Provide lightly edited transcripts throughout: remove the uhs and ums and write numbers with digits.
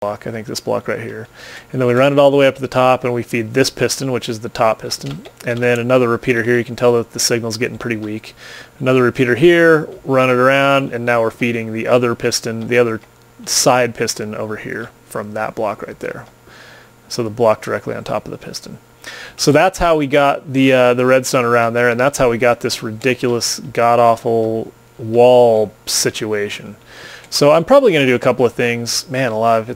block, I think this block right here. And then we run it all the way up to the top, and we feed this piston, which is the top piston. And then another repeater here. You can tell that the signal's getting pretty weak. Another repeater here, run it around, and now we're feeding the other piston, the other side piston over here from that block right there. So the block directly on top of the piston. So that's how we got the redstone around there, and that's how we got this ridiculous, god-awful wall situation. So I'm probably going to do a couple of things. Man alive,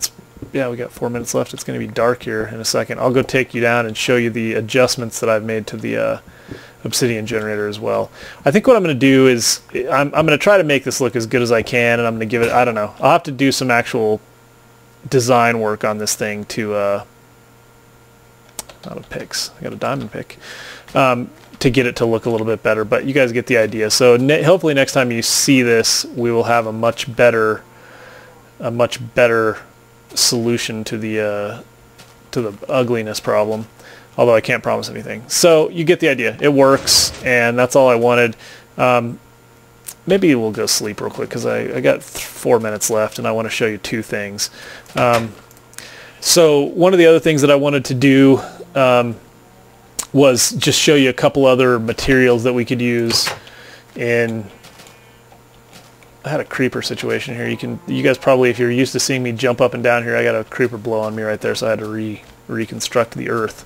we got 4 minutes left. It's going to be dark here in a second. I'll go take you down and show you the adjustments that I've made to the obsidian generator as well. I think what I'm going to do is I'm going to try to make this look as good as I can, and I'm going to give it, I don't know, I'll have to do some actual design work on this thing to not a picks, I got a diamond pick, to get it to look a little bit better, but you guys get the idea. So hopefully next time you see this, we will have a much better solution to the ugliness problem, although I can't promise anything. So you get the idea. It works, and that's all I wanted. Maybe we'll go sleep real quick because I got 4 minutes left, and I want to show you two things. So one of the other things that I wanted to do was just show you a couple other materials that we could use in... I had a creeper situation here. You guys probably, if you're used to seeing me jump up and down here, I got a creeper blow on me right there, so I had to reconstruct the earth.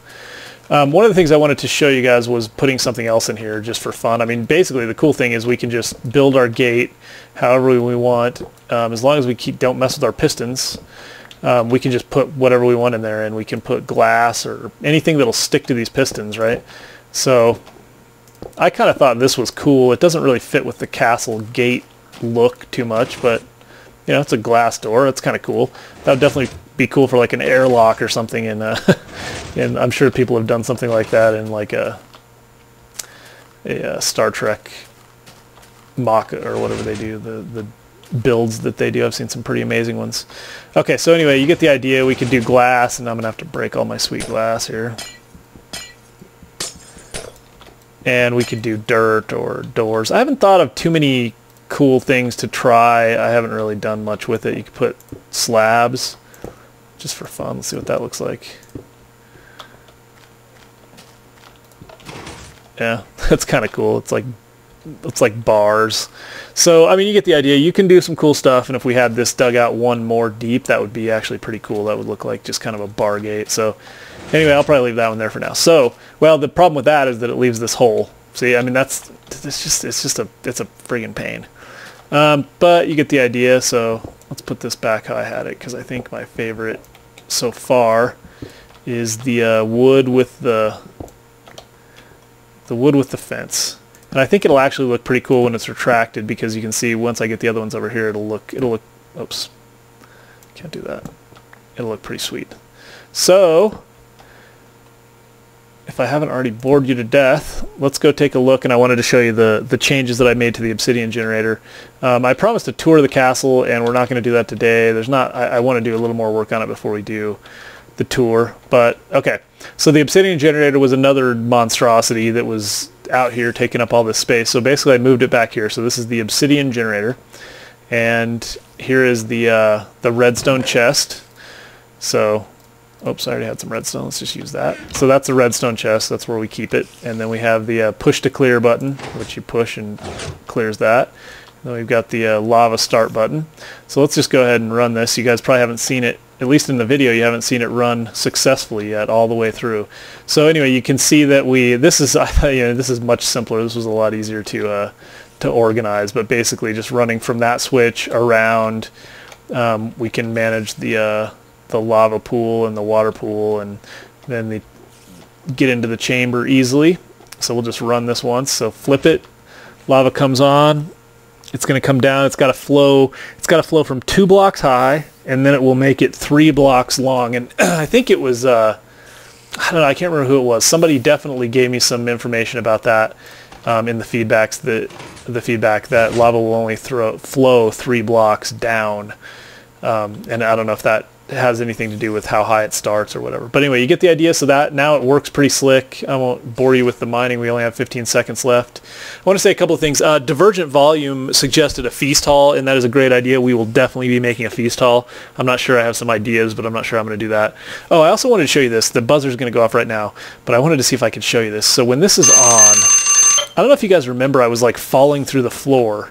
One of the things I wanted to show you guys was putting something else in here just for fun. I mean, basically the cool thing is we can just build our gate however we want, as long as we don't mess with our pistons. We can just put whatever we want in there, and we can put glass or anything that'll stick to these pistons, right? So I kind of thought this was cool. It doesn't really fit with the castle gate look too much, but you know, it's a glass door. It's kind of cool. That would definitely be cool for like an airlock or something, and I'm sure people have done something like that in like a Star Trek mock or whatever they do, the builds that they do. I've seen some pretty amazing ones. Okay, so anyway, you get the idea. We could do glass, and I'm gonna have to break all my sweet glass here. And we could do dirt or doors. I haven't thought of too many cool things to try. I haven't really done much with it. You could put slabs just for fun. Let's see what that looks like. Yeah, that's kind of cool. It's like bars. So I mean, you get the idea. You can do some cool stuff, and if we had this dug out one more deep, that would be actually pretty cool. That would look like just kind of a bar gate. So anyway, I'll probably leave that one there for now. So, well, the problem with that is that it leaves this hole. See, I mean, it's a friggin' pain. But you get the idea. So let's put this back how I had it, because I think my favorite so far is the wood with the fence. And I think it'll actually look pretty cool when it's retracted, because you can see once I get the other ones over here, it'll look, oops, can't do that. It'll look pretty sweet. So, if I haven't already bored you to death, let's go take a look, and I wanted to show you the changes that I made to the obsidian generator. I promised a tour of the castle, and we're not going to do that today. I want to do a little more work on it before we do the tour, but okay. So the obsidian generator was another monstrosity that was out here taking up all this space. So basically I moved it back here. So this is the obsidian generator, and here is the redstone chest. So, oops, I already had some redstone. Let's just use that. So that's the redstone chest. That's where we keep it. And then we have the push to clear button, which you push and clears that. And then we've got the lava start button. So let's just go ahead and run this. You guys probably haven't seen it, at least in the video, you haven't seen it run successfully yet all the way through. So anyway, you can see that this is much simpler. This was a lot easier to organize, but basically just running from that switch around, we can manage the lava pool and the water pool, and then get into the chamber easily. So we'll just run this once. So flip it, lava comes on. It's going to come down. It's got to flow. It's got to flow from 2 blocks high, and then it will make it 3 blocks long. And I think it was, I don't know, I can't remember who it was. Somebody definitely gave me some information about that in the feedback that lava will only flow 3 blocks down. And I don't know if that has anything to do with how high it starts or whatever. But anyway, you get the idea. So that now it works pretty slick. I won't bore you with the mining. We only have 15 seconds left. I want to say a couple of things. Divergent Volume suggested a feast hall, and that is a great idea. We will definitely be making a feast hall. I'm not sure. I have some ideas, but I'm not sure I'm going to do that. Oh, I also wanted to show you this. The buzzer's going to go off right now, but I wanted to see if I could show you this. So when this is on, I don't know if you guys remember, I was like falling through the floor.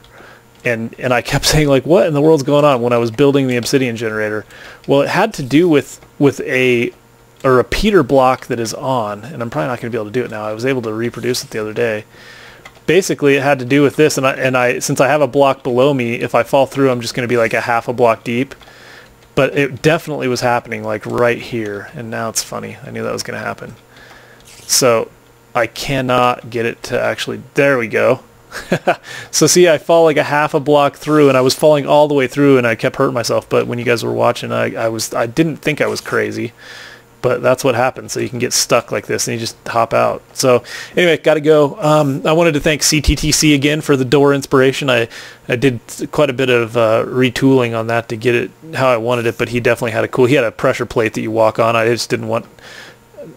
And I kept saying, like, what in the world's going on when I was building the obsidian generator? Well, it had to do with a repeater block that is on, and I'm probably not going to be able to do it now. I was able to reproduce it the other day. Basically, it had to do with this, and I since I have a block below me, if I fall through, I'm just going to be like a half a block deep. But it definitely was happening, like right here, and now it's funny. I knew that was going to happen. So I cannot get it to actually. There we go. So see, I fall like a half a block through, and I was falling all the way through, and I kept hurting myself. But when you guys were watching, I didn't think I was crazy, but that's what happens. So you can get stuck like this, and you just hop out. So anyway, got to go. I wanted to thank CTTC again for the door inspiration. I did quite a bit of retooling on that to get it how I wanted it, but he definitely had he had a pressure plate that you walk on. I just didn't want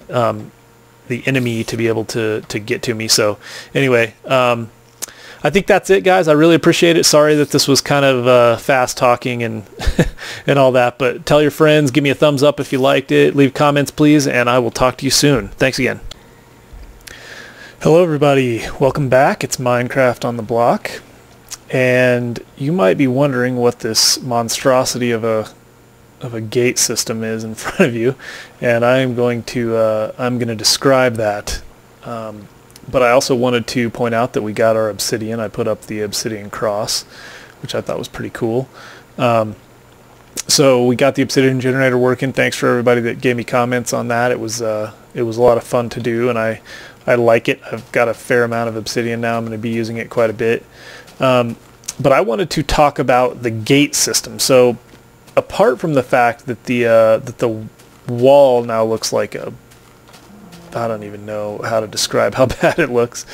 the enemy to be able to get to me. So anyway, I think that's it, guys. I really appreciate it. Sorry that this was kind of fast talking and and all that, but tell your friends, give me a thumbs up if you liked it, leave comments please, and I will talk to you soon. Thanks again. Hello everybody, welcome back. It's Minecraft on the Block, and you might be wondering what this monstrosity of a gate system is in front of you, and I'm going to describe that. But I also wanted to point out that we got our obsidian. I put up the obsidian cross, which I thought was pretty cool. So we got the obsidian generator working. Thanks for everybody that gave me comments on that. It was a lot of fun to do, and I like it. I've got a fair amount of obsidian now. I'm going to be using it quite a bit. But I wanted to talk about the gate system. So apart from the fact that the wall now looks like I don't even know how to describe how bad it looks.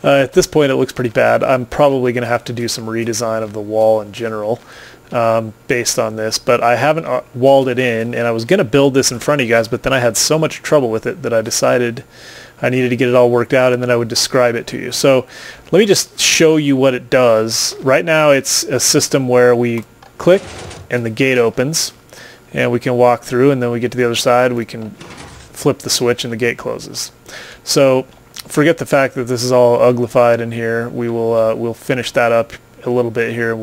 At this point it looks pretty bad. I'm probably going to have to do some redesign of the wall in general based on this, but I haven't walled it in, and I was going to build this in front of you guys, but then I had so much trouble with it that I decided I needed to get it all worked out, and then I would describe it to you. So let me just show you what it does. Right now it's a system where we click and the gate opens, and we can walk through, and then we get to the other side, we can flip the switch and the gate closes. So forget the fact that this is all uglified in here. We'll finish that up a little bit here a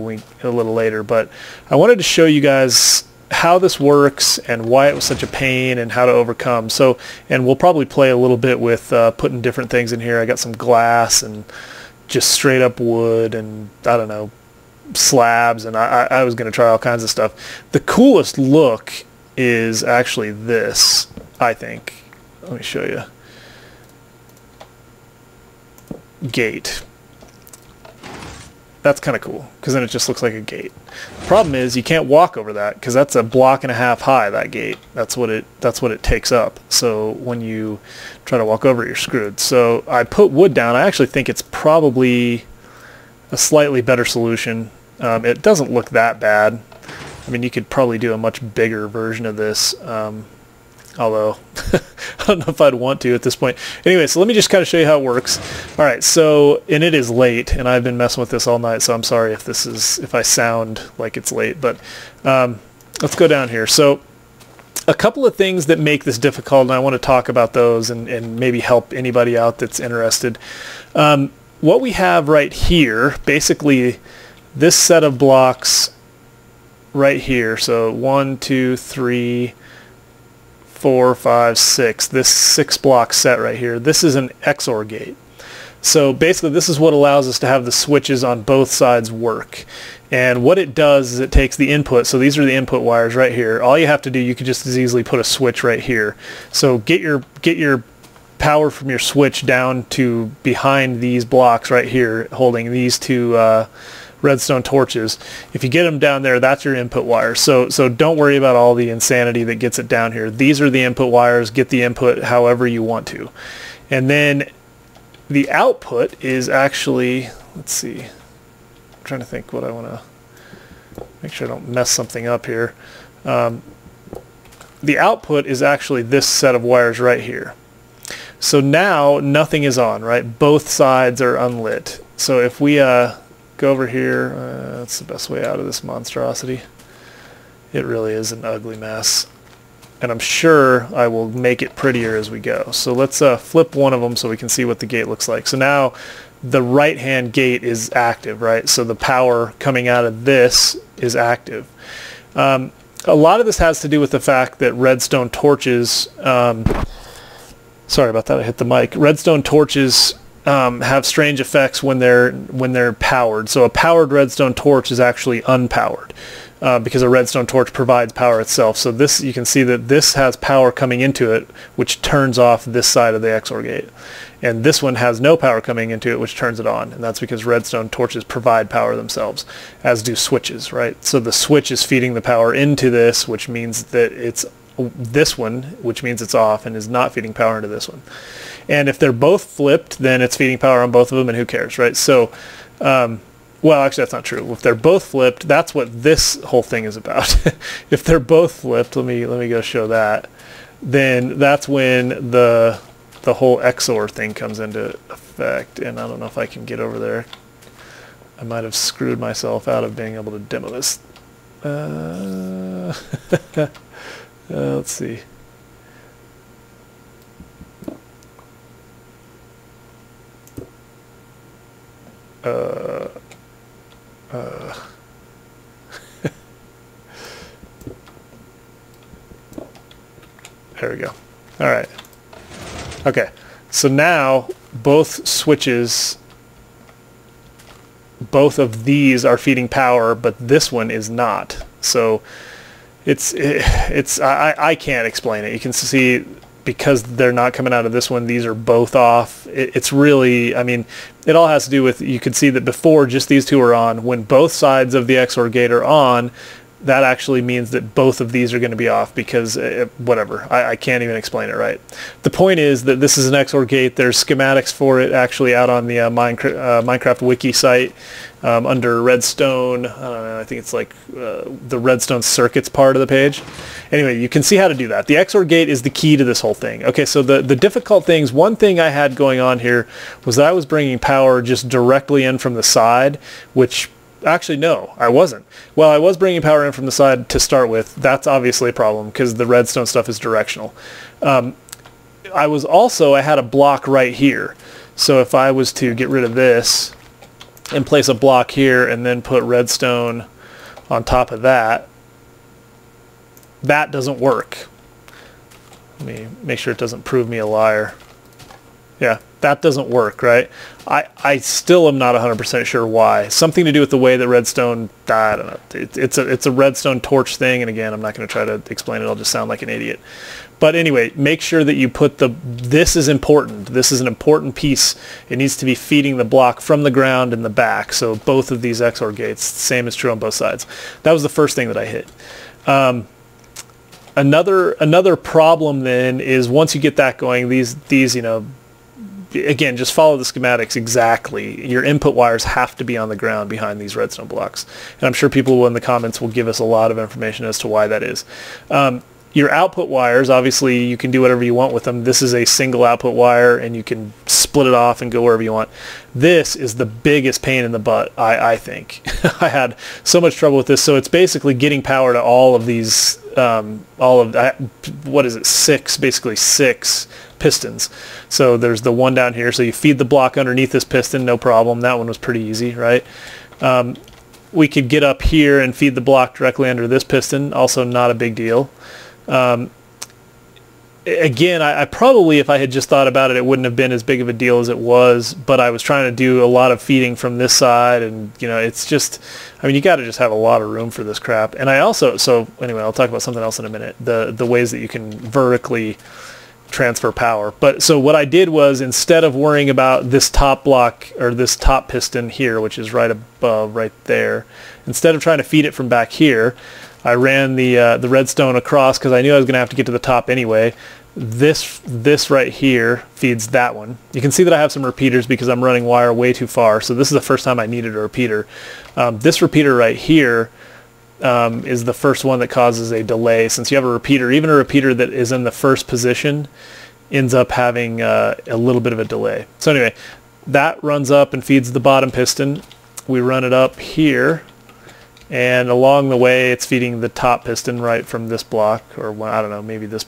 little later, but I wanted to show you guys how this works and why it was such a pain and how to overcome. So, and we'll probably play a little bit with putting different things in here. I got some glass and just straight up wood and I don't know, slabs, and I was going to try all kinds of stuff. The coolest look is actually this, I think. Let me show you. Gate. That's kind of cool, because then it just looks like a gate. The problem is you can't walk over that, because that's a block and a half high, that gate. That's what it takes up. So when you try to walk over it, you're screwed. So I put wood down. I actually think it's probably a slightly better solution. It doesn't look that bad. I mean, you could probably do a much bigger version of this, although I don't know if I'd want to at this point. Anyway, so let me just kind of show you how it works. All right, so, and it is late, and I've been messing with this all night, so I'm sorry if I sound like it's late, but let's go down here. So a couple of things that make this difficult, and I want to talk about those and maybe help anybody out that's interested. What we have right here, basically this set of blocks right here, so 1, 2, 3, 4, 5, 6, this 6 block set right here, this is an XOR gate. So basically this is what allows us to have the switches on both sides work. And what it does is it takes the input, so these are the input wires right here. All you have to do, you could just as easily put a switch right here. So get your power from your switch down to behind these blocks right here, holding these two redstone torches. If you get them down there, that's your input wires. So don't worry about all the insanity that gets it down here. These are the input wires. Get the input however you want to. And then the output is actually, let's see, I'm trying to think what I want to, make sure I don't mess something up here. The output is actually this set of wires right here. So now nothing is on, right? Both sides are unlit. So if we go over here, that's the best way out of this monstrosity. It really is an ugly mess. And I'm sure I will make it prettier as we go. So let's flip one of them so we can see what the gate looks like. So now the right-hand gate is active, right? So the power coming out of this is active. A lot of this has to do with the fact that redstone torches, sorry about that, I hit the mic. Redstone torches have strange effects when they're powered. So a powered redstone torch is actually unpowered. Because a redstone torch provides power itself. So this, you can see that this has power coming into it, which turns off this side of the XOR gate. And this one has no power coming into it, which turns it on. And that's because redstone torches provide power themselves, as do switches, right? So the switch is feeding the power into this, which means that it's this one, which means it's off and is not feeding power into this one. And if they're both flipped, then it's feeding power on both of them, and who cares, right? So, well, actually, that's not true. If they're both flipped, that's what this whole thing is about. If they're both flipped, let me go show that. Then that's when the whole XOR thing comes into effect. And I don't know if I can get over there. I might have screwed myself out of being able to demo this. Let's see. There we go. All right. Okay. So now both switches, both of these are feeding power, but this one is not. So I can't explain it. You can see because they're not coming out of this one, these are both off. It's really, I mean, it all has to do with, you could see that before just these two are on. When both sides of the XOR gate are on, that actually means that both of these are going to be off because whatever. I can't even explain it right. The point is that this is an XOR gate. There's schematics for it actually out on the Minecraft wiki site under Redstone. I don't know, I think it's like the Redstone circuits part of the page. Anyway, you can see how to do that. The XOR gate is the key to this whole thing. Okay, so the difficult things, one thing I had going on here was that I was bringing power just directly in from the side, which actually, no, I wasn't. Well, I was bringing power in from the side to start with. That's obviously a problem because the redstone stuff is directional. I had a block right here. So if I was to get rid of this and place a block here and then put redstone on top of that, that doesn't work. Let me make sure it doesn't prove me a liar. Yeah, that doesn't work, right? I still am not 100% sure why. Something to do with the way that redstone, I don't know. It's a redstone torch thing, and again, I'm not going to try to explain it. I'll just sound like an idiot. But anyway, make sure that you put this is important. This is an important piece. It needs to be feeding the block from the ground and the back. So both of these XOR gates, same is true on both sides. That was the first thing that I hit. Another problem then is once you get that going, these you know, again, just follow the schematics exactly. Your input wires have to be on the ground behind these redstone blocks. And I'm sure people in the comments will give us a lot of information as to why that is. Your output wires, obviously, you can do whatever you want with them. This is a single output wire, and you can split it off and go wherever you want. This is the biggest pain in the butt, I think. I had so much trouble with this. So it's basically getting power to all of these, what is it, six pistons. So there's the one down here. So you feed the block underneath this piston, no problem. That one was pretty easy, right? We could get up here and feed the block directly under this piston. Also not a big deal. Again, I probably, if I had just thought about it, it wouldn't have been as big of a deal as it was, but I was trying to do a lot of feeding from this side, and you know, it's just, I mean, you got to just have a lot of room for this crap. And I also, so anyway, I'll talk about something else in a minute, the ways that you can vertically transfer power. But so what I did was, instead of worrying about this top block or this top piston here, which is right above, right there, instead of trying to feed it from back here, I ran the redstone across because I knew I was going to have to get to the top anyway. This right here feeds that one. You can see that I have some repeaters because I'm running wire way too far. So this is the first time I needed a repeater. This repeater right here is the first one that causes a delay. Since you have a repeater, even a repeater that is in the first position ends up having a little bit of a delay. So anyway, that runs up and feeds the bottom piston. We run it up here, and along the way it's feeding the top piston right from this block, or I don't know, maybe this block.